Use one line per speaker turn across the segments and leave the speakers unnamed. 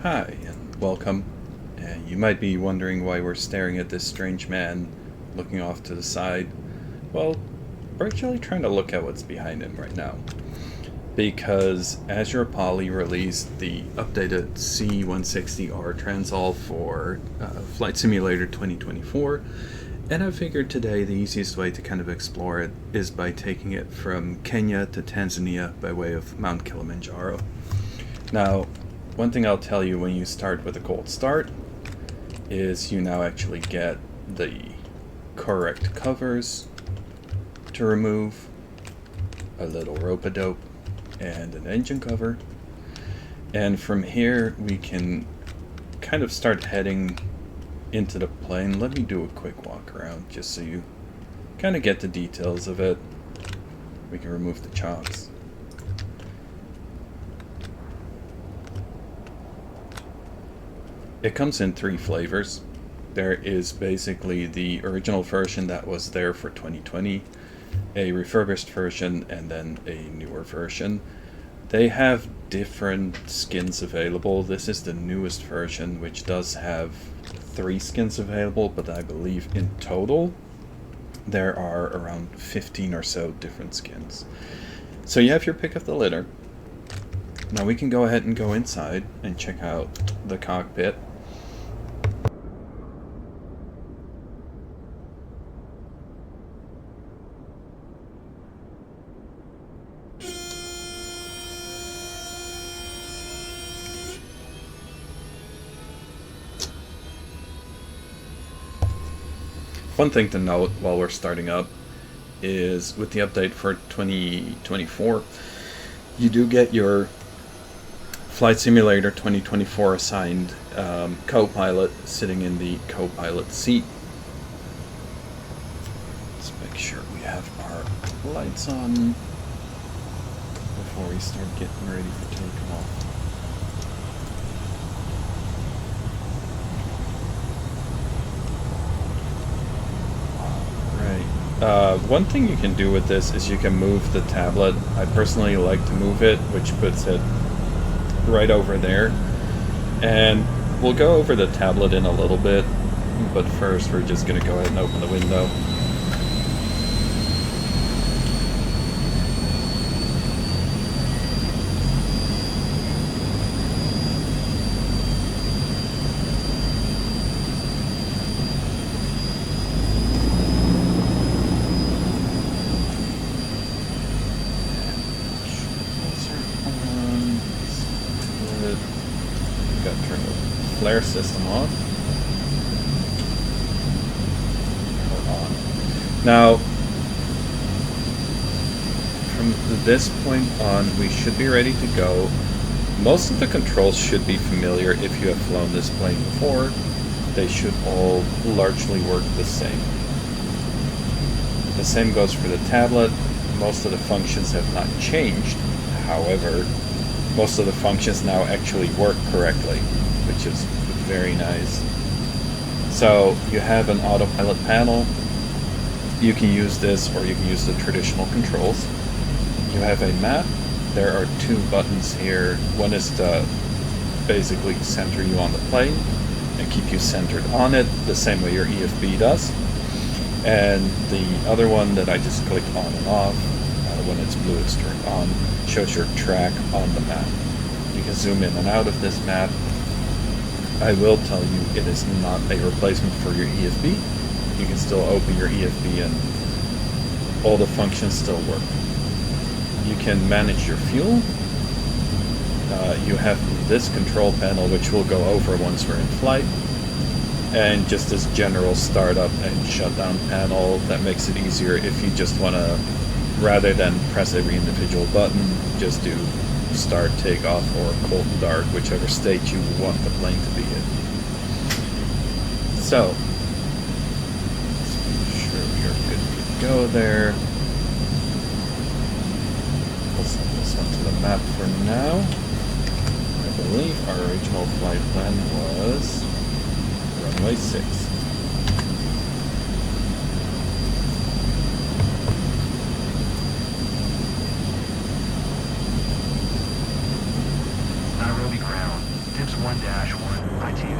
Hi, and welcome. You might be wondering why we're staring at this strange man looking off to the side. Well, we're actually trying to look at what's behind him right now. Because Azurpoly released the updated C-160R Transall for Flight Simulator 2024, and I figured today the easiest way to kind of explore it is by taking it from Kenya to Tanzania by way of Mount Kilimanjaro. Now, one thing I'll tell you when you start with a cold start is you now actually get the correct covers to remove, a little rope-a-dope, and an engine cover. And from here we can kind of start heading into the plane. Let me do a quick walk around just so you kind of get the details of it. We can remove the chocks. It comes in 3 flavors. There is basically the original version that was there for 2020, a refurbished version, and then a newer version. They have different skins available. This is the newest version, which does have 3 skins available, but I believe in total there are around 15 or so different skins. So you have your pick of the litter. Now we can go ahead and go inside and check out the cockpit. One thing to note while we're starting up is with the update for 2024, you do get your Flight Simulator 2024 assigned co-pilot sitting in the co-pilot seat. Let's make sure we have our lights on before we start getting ready for takeoff. One thing you can do with this is you can move the tablet. I personally like to move it, which puts it right over there. And we'll go over the tablet in a little bit, but first we're just going to go ahead and open the window. Flare system on. Now, from this point on, we should be ready to go. Most of the controls should be familiar if you have flown this plane before. They should all largely work the same. The same goes for the tablet. Most of the functions have not changed. However, most of the functions now actually work correctly, which is very nice. So you have an autopilot panel. You can use this or you can use the traditional controls. You have a map. There are 2 buttons here. One is to basically center you on the plane and keep you centered on it the same way your EFB does. And the other one that I just clicked on and off, when it's blue it's turned on, shows your track on the map. You can zoom in and out of this map. I will tell you, it is not a replacement for your EFB. You can still open your EFB and all the functions still work. You can manage your fuel. You have this control panel, which we'll go over once we're in flight. And just this general startup and shutdown panel that makes it easier if you just want to, rather than press every individual button, just do start, takeoff, or cold start, whichever state you want the plane to be in. So, let's make sure we are good to go there. We'll set this onto the map for now. I believe our original flight plan was runway 6.
1-1, ITU,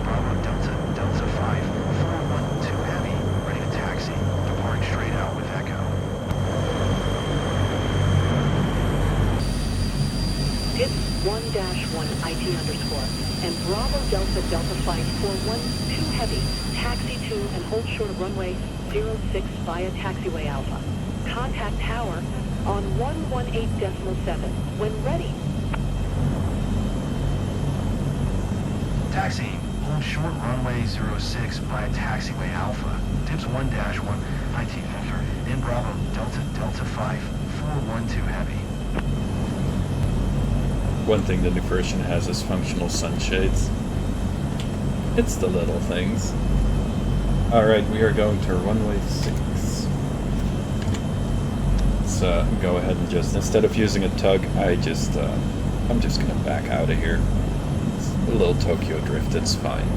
Bravo Delta, Delta 5, 412 Heavy, ready to taxi, departing straight out with Echo.
Tips 1-1 IT underscore and Bravo Delta Delta Flight 412 Heavy, taxi to and hold short of runway 06 via taxiway Alpha. Contact tower on 118.7 when ready.
Taxi, hold short runway 06 via taxiway Alpha. Tips 1-1, IT filter, in Bravo Delta Delta 5, 412 Heavy.
One thing the new version has is functional sunshades. It's the little things. Alright, we are going to runway 6. Let's go ahead and just, instead of using a tug, I'm just gonna back out of here. It's a little Tokyo drift, it's fine.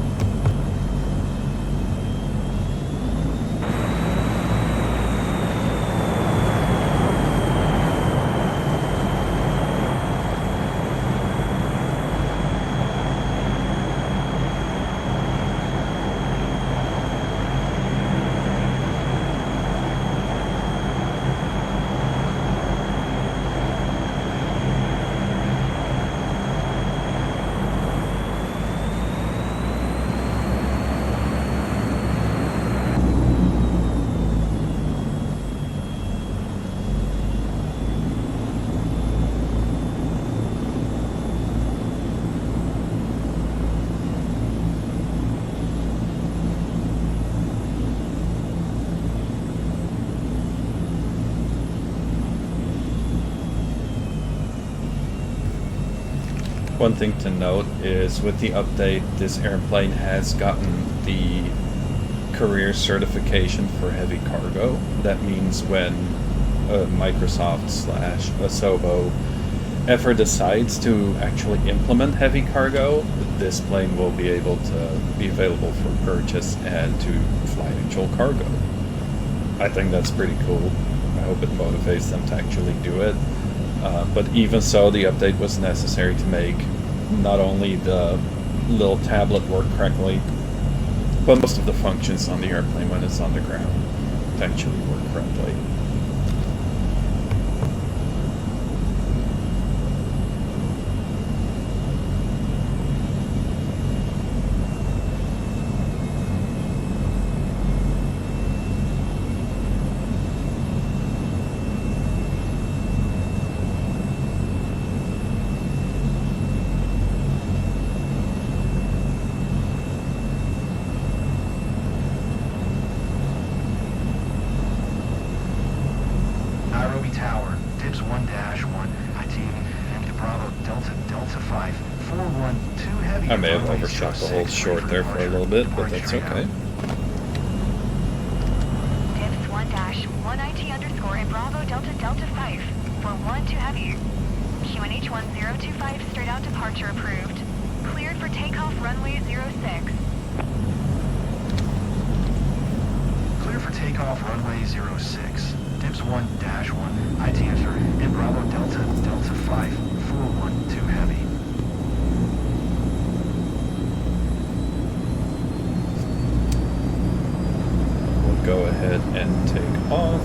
One thing to note is with the update, this airplane has gotten the career certification for heavy cargo. That means when Microsoft/Asobo ever decides to actually implement heavy cargo, this plane will be able to be available for purchase and to fly actual cargo. I think that's pretty cool. I hope it motivates them to actually do it. But even so, the update was necessary to make not only the little tablet work correctly, but most of the functions on the airplane when it's on the ground to actually work correctly.
Tower, tips 1-1, IT, and Bravo Delta Delta 5, 412 Heavy.
I may have overshot the whole short there for a little bit, but that's okay.
Tips 1-1 IT underscore and Bravo Delta Delta 5, 412 Heavy. QNH 1025 straight out departure approved. Cleared for takeoff runway 06.
Clear for takeoff runway 06. Tips 1-1, IT answer, and Bravo Delta Delta 5, 412 Heavy.
We'll go ahead and take off.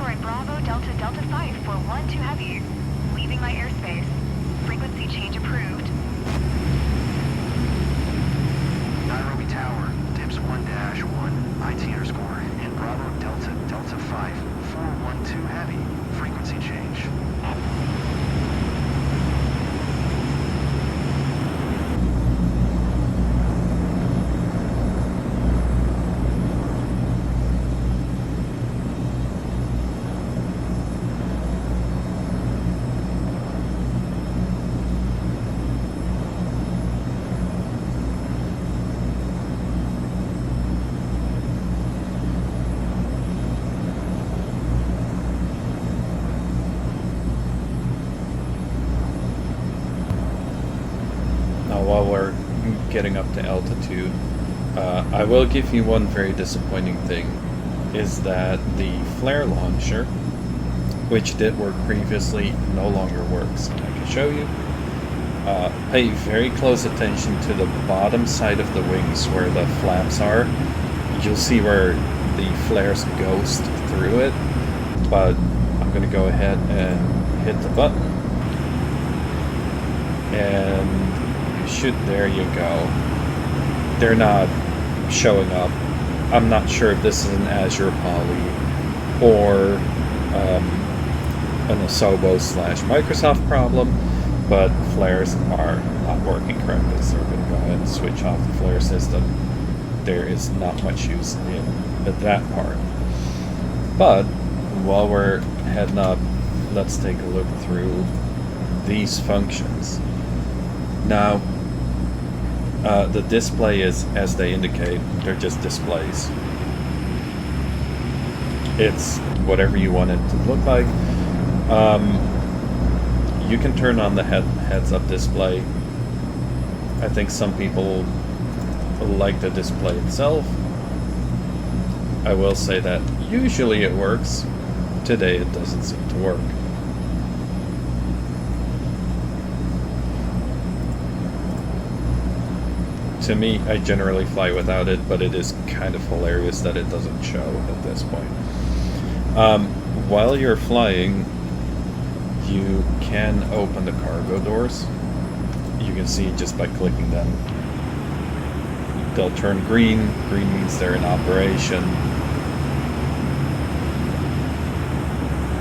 score and Bravo Delta Delta 5 for 1 too heavy. Leaving my airspace. Frequency change approved.
Nairobi Tower, Dips 1-1, IT underscore, and Bravo Delta Delta 5, 412 heavy, frequency change.
While we're getting up to altitude, I will give you one very disappointing thing, is that the flare launcher, which did work previously, no longer works. And I can show you. Pay very close attention to the bottom side of the wings where the flaps are. You'll see where the flares ghost through it, but I'm going to go ahead and hit the button. And there you go. They're not showing up. I'm not sure if this is an Azurpoly or an Asobo / Microsoft problem, but flares are not working correctly, so we're going to go ahead and switch off the flare system. There is not much use in that part. But while we're heading up, let's take a look through these functions. Now, the display is, as they indicate, they're just displays. It's whatever you want it to look like. You can turn on the heads-up display. I think some people like the display itself. I will say that usually it works. Today it doesn't seem to work. To me, I generally fly without it, but it is kind of hilarious that it doesn't show at this point. While you're flying, you can open the cargo doors. You can see just by clicking them. They'll turn green. Green means they're in operation.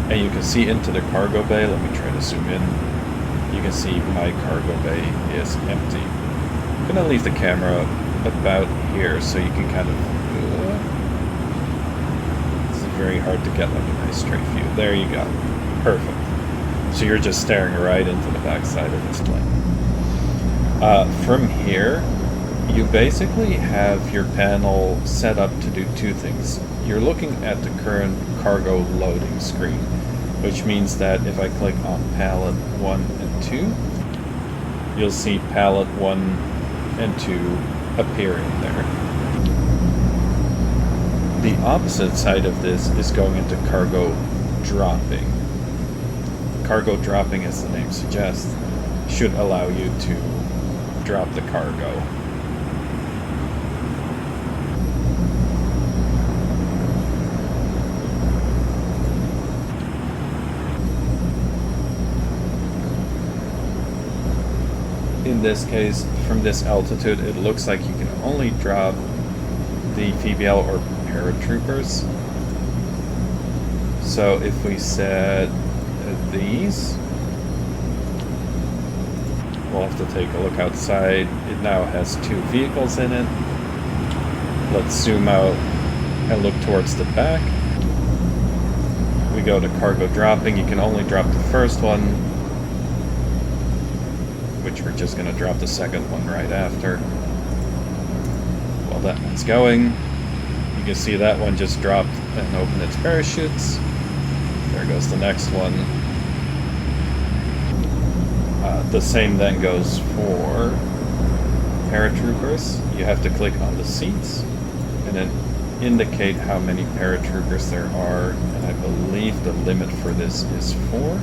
And you can see into the cargo bay. Let me try to zoom in. You can see my cargo bay is empty. I'm going to leave the camera about here so you can kind of... This is very hard to get like a nice straight view. There you go. Perfect. So you're just staring right into the back side of this plane. From here, you basically have your panel set up to do two things. You're looking at the current cargo loading screen, which means that if I click on pallet 1 and 2, you'll see pallet 1 and 2 appearing there. The opposite side of this is going into cargo dropping. Cargo dropping, as the name suggests, should allow you to drop the cargo. In this case, from this altitude, it looks like you can only drop the FBL or paratroopers. So if we set these, we'll have to take a look outside. It now has 2 vehicles in it. Let's zoom out and look towards the back. We go to cargo dropping. You can only drop the first one, which we're just going to drop the second one right after. While that one's going, you can see that one just dropped and opened its parachutes. There goes the next one. The same then goes for paratroopers. You have to click on the seats and then indicate how many paratroopers there are, and I believe the limit for this is 4?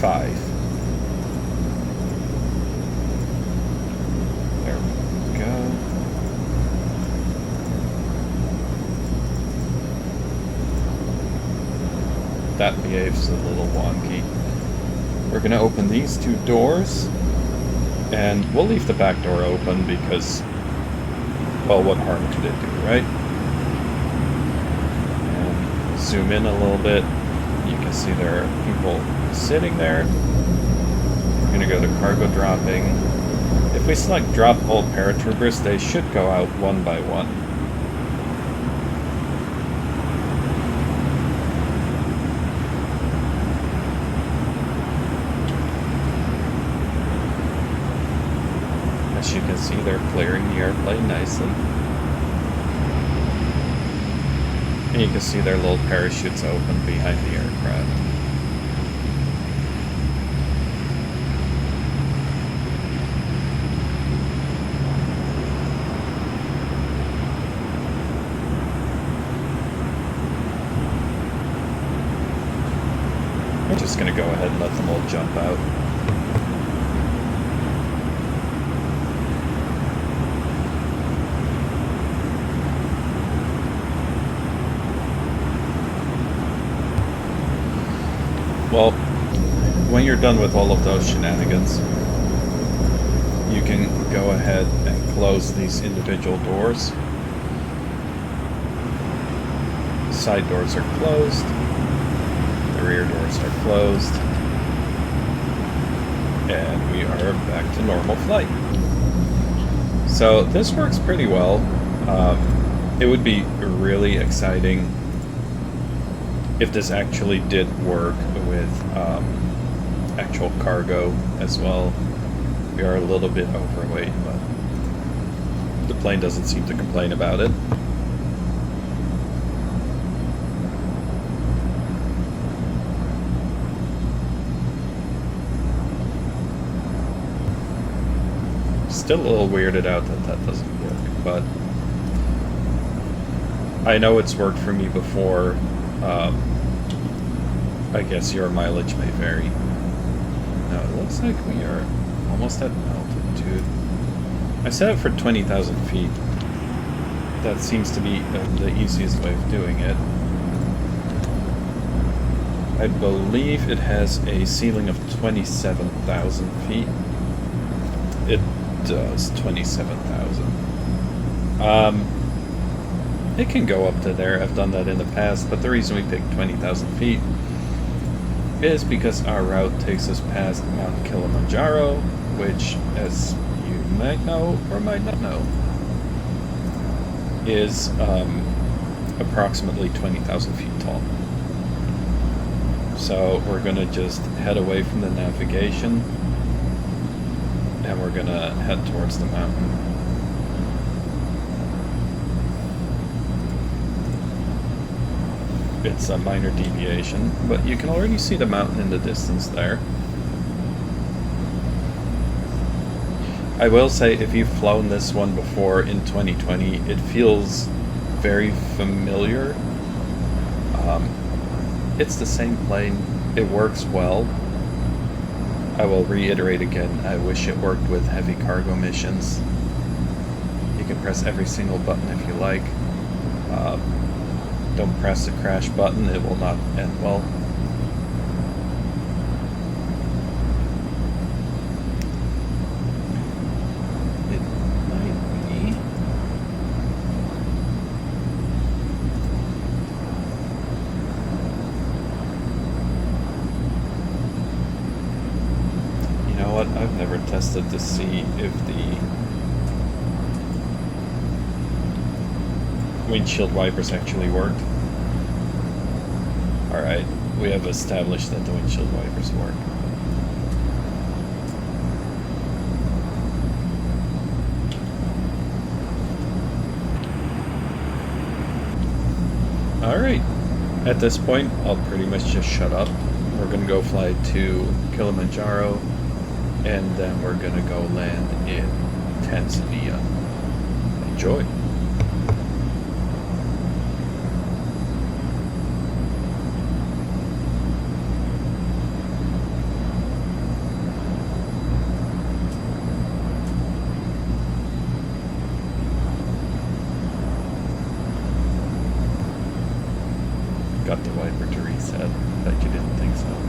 5. There we go. that behaves a little wonky. We're gonna open these two doors, and we'll leave the back door open because, well, what harm could it do, right? And zoom in a little bit. You can see there are people sitting there. We're gonna go to cargo dropping. If we select drop all paratroopers, they should go out one by one. As you can see, they're clearing the airplane nicely. And you can see their little parachutes open behind the aircraft. We're just going to go ahead and let them all jump out. Well, when you're done with all of those shenanigans, you can go ahead and close these individual doors. Side doors are closed. The rear doors are closed. And we are back to normal flight. So this works pretty well. It would be really exciting if this actually did work with actual cargo as well. We are a little bit overweight, but the plane doesn't seem to complain about it. Still a little weirded out that that doesn't work, but I know it's worked for me before. I guess your mileage may vary. No, it looks like we are almost at altitude. I set it for 20,000 feet. That seems to be the easiest way of doing it. I believe it has a ceiling of 27,000 feet. It does, 27,000. It can go up to there. I've done that in the past, but the reason we picked 20,000 feet is because our route takes us past Mount Kilimanjaro, which, as you might know or might not know, is approximately 20,000 feet tall. So we're going to just head away from the navigation, and we're going to head towards the mountain. It's a minor deviation, but you can already see the mountain in the distance there. I will say, if you've flown this one before in 2020, it feels very familiar. It's the same plane. It works well. I will reiterate again, I wish it worked with heavy cargo missions. You can press every single button if you like. Don't press the crash button, it will not end well. It might be. You know what? I've never tested to see if the windshield wipers actually worked. Alright, we have established that the windshield wipers work. Alright, at this point, I'll pretty much just shut up. We're gonna go fly to Kilimanjaro, and then we're gonna go land in Tanzania. Enjoy. Got the Viper to reset, but you didn't think so.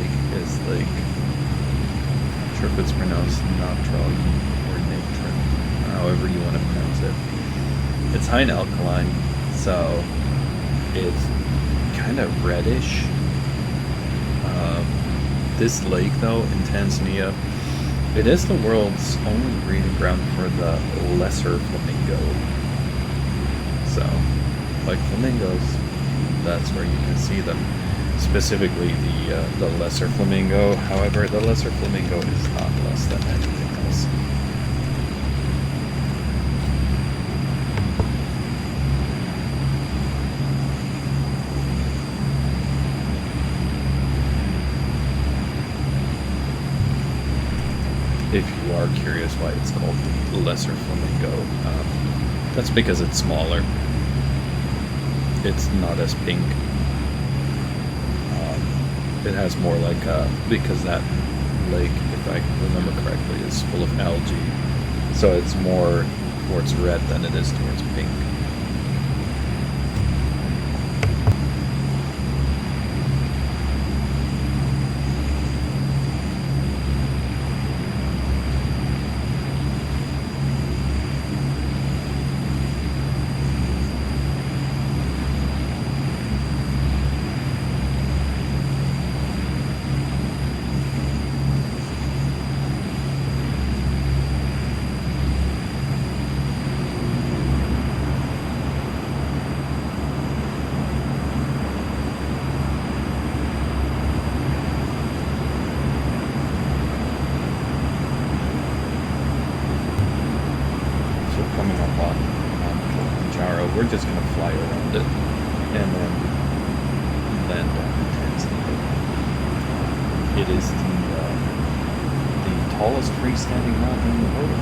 lake is Lake, I'm not sure if it's pronounced Natron or Natron, however you want to pronounce it. It's high in alkaline, so it's kind of reddish. This lake, though, in Tanzania, it is the world's only breeding ground for the lesser flamingo. So, like flamingos, that's where you can see them. Specifically the lesser flamingo. However, the lesser flamingo is not less than anything else. If you are curious why it's called the lesser flamingo, that's because it's smaller. It's not as pink. It has more like because that lake, if I remember correctly, is full of algae, so it's more towards red than it is towards pink. We're just going to fly around it and then land down in Tanzania. It is the tallest freestanding mountain in the world.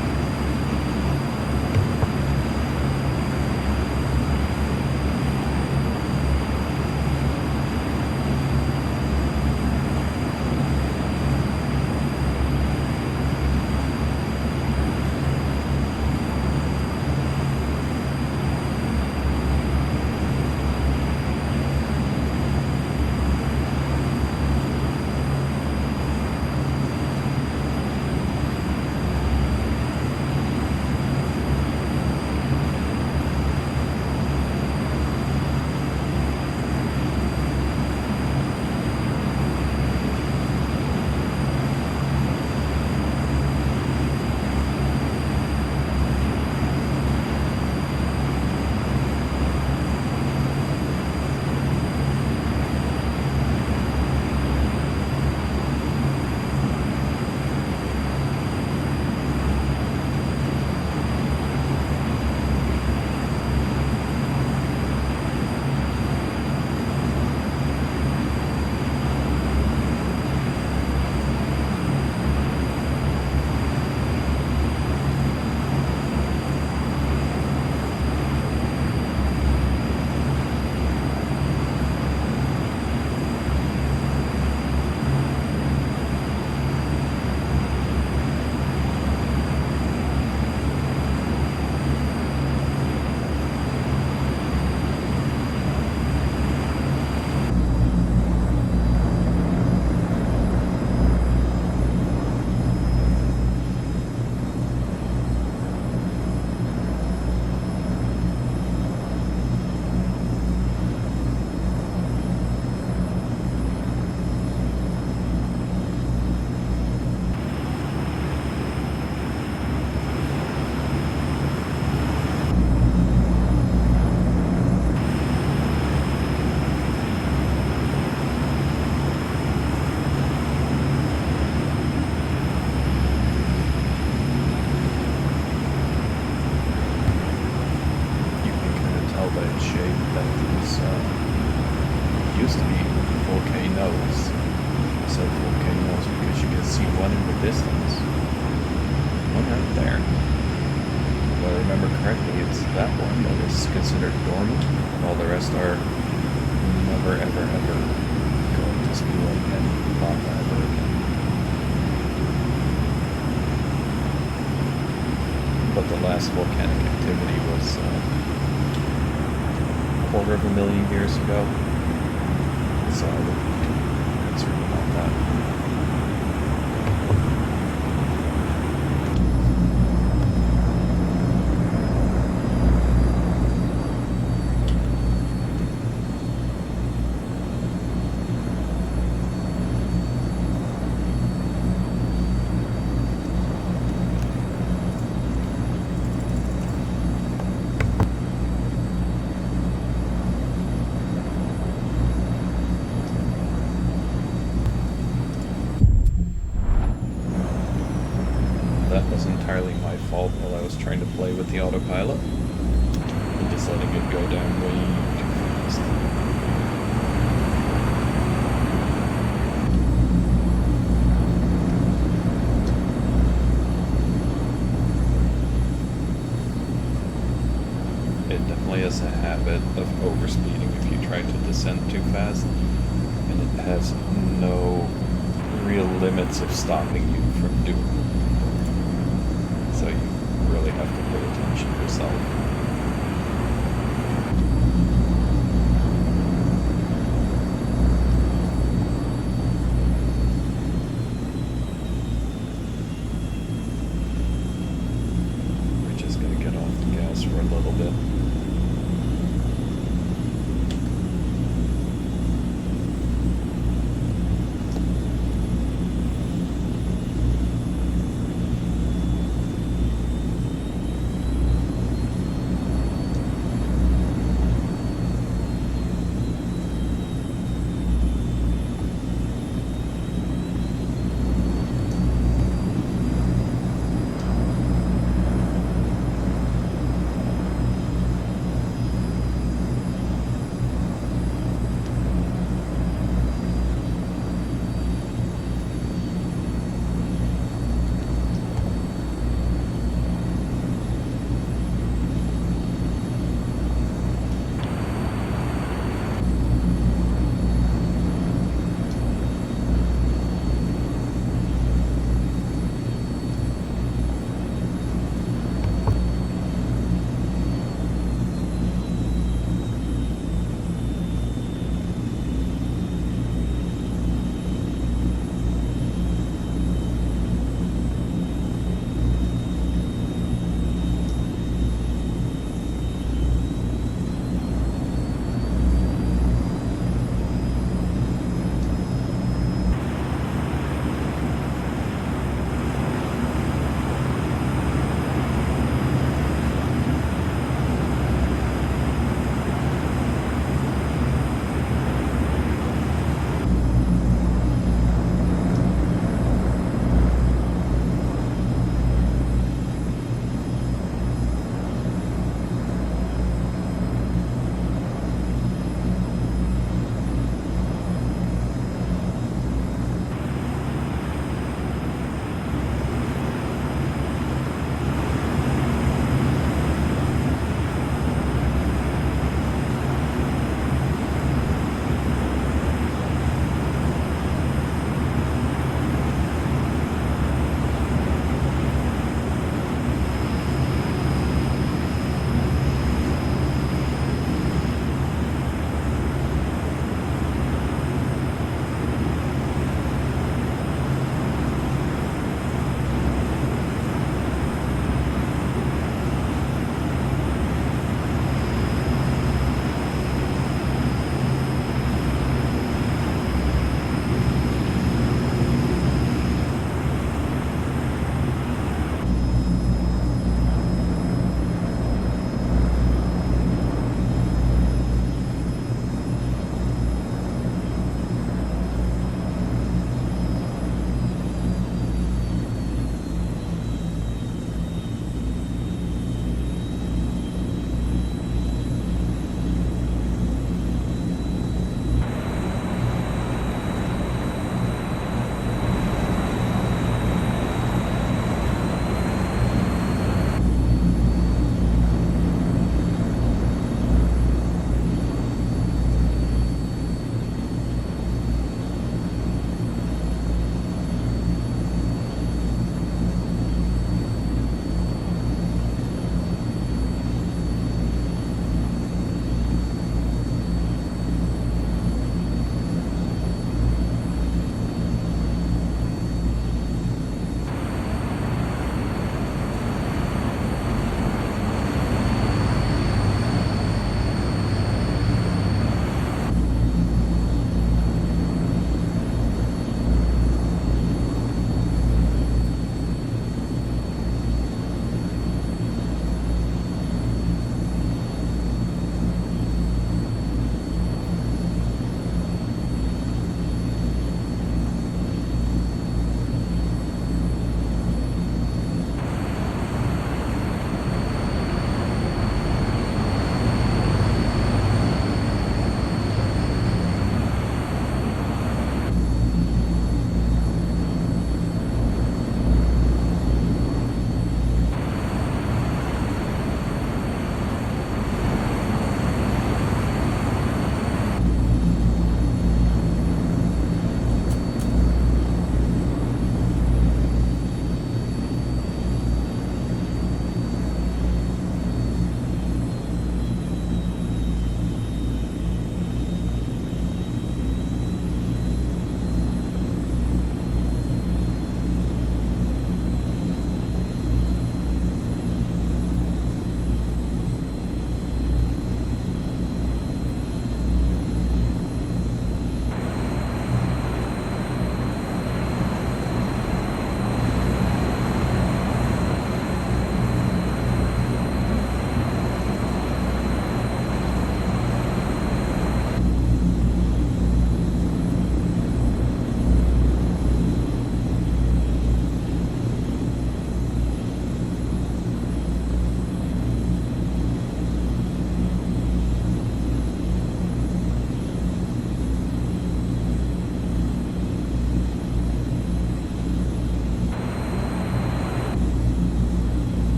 Used to be volcanoes. I said volcanoes because you can see one in the distance. One right there. If I remember correctly, it's that one that is considered dormant, and all the rest are never ever ever going to spew any lava ever again. But the last volcanic activity was 250,000 years ago. So I wouldn't be too concerned about that. that was entirely my fault while I was trying to play with the autopilot. And just letting it go down way too fast. It definitely has a habit of overspeeding if you try to descend too fast, and it has no real limits of stopping you from doing it. So you really have to pay attention yourself. We're just gonna get off the gas for a little bit.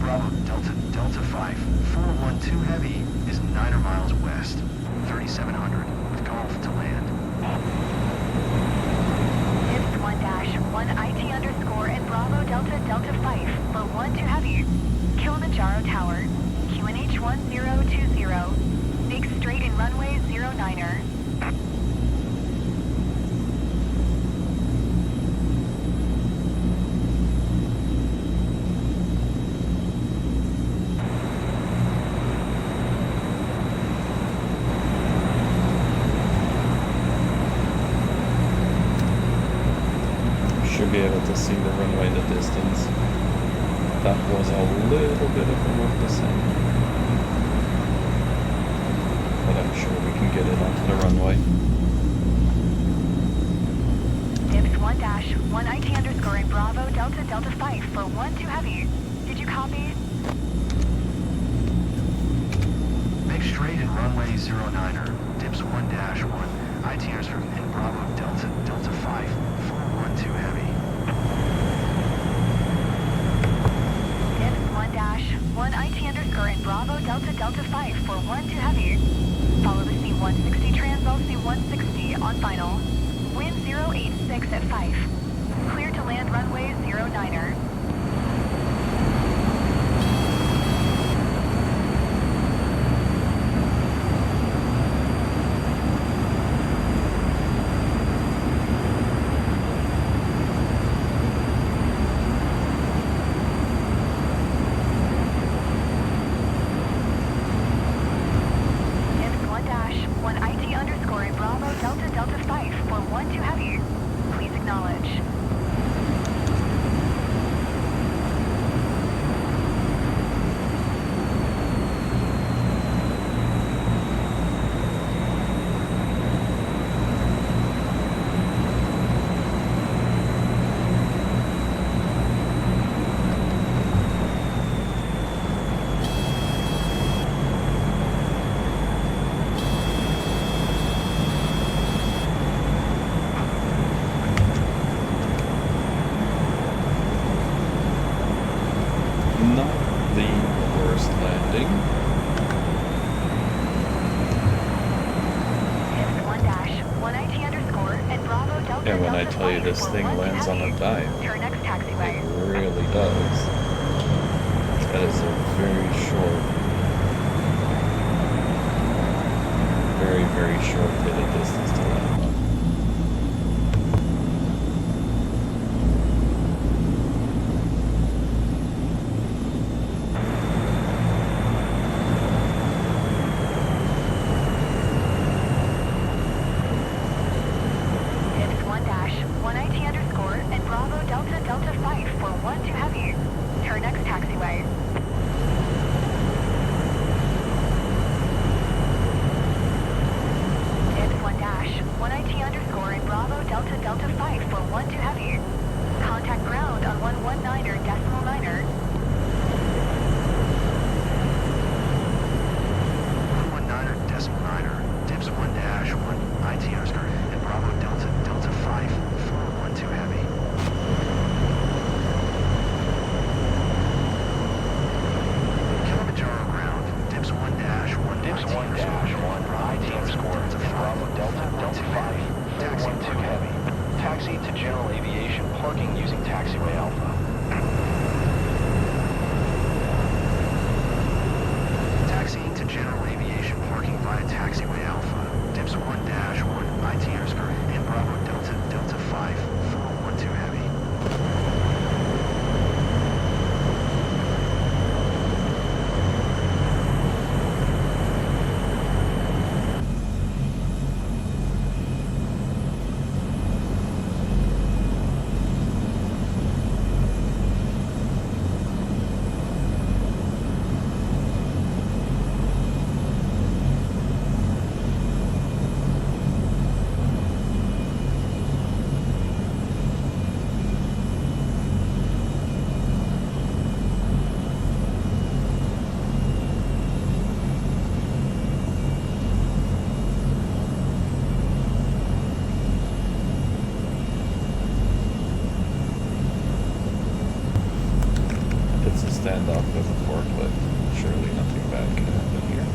Bravo Delta Delta 5, 412 heavy is 9 miles west, 3700 with golf to land.
Tips 1-1 IT underscore and Bravo Delta Delta 5 for 12 heavy. Kilimanjaro Tower, QNH 1020. Make straight in runway 09er.
Should be able to see the runway in the distance. That was a little bit of a rough descent, but I'm sure we can get it onto the runway.
Tips 1-1 IT underscore and Bravo Delta Delta 5 for 12 heavy. Did you copy?
Make straight in runway 09er, dips 1-1, IT underscore and Bravo Delta Delta 5, 412 heavy.
Tips 1-1 IT underscore and Bravo Delta Delta 5 for 12 heavy. Follow the C-160 Transall C-160 on final. Wind 086 at 5. Clear to land runway 09er.
Not the worst landing. And when I tell you this thing lands on a dime, it really does. That is a very short, very short bit of distance to land on. it's a standoff with a forklift, surely nothing bad can happen here.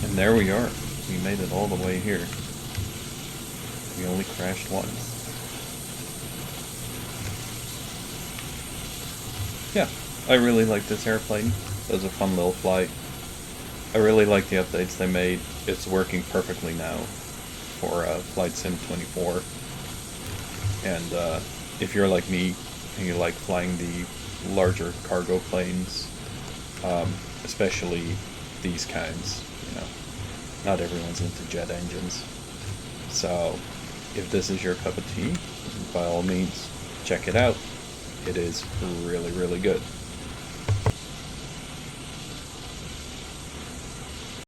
And there we are. We made it all the way here. We only crashed once. Yeah, I really like this airplane. It was a fun little flight. I really like the updates they made. It's working perfectly now for Flight Sim 24. And if you're like me and you like flying the larger cargo planes, especially these kinds, you know, not everyone's into jet engines. So if this is your cup of tea, by all means, check it out. It is really, really good.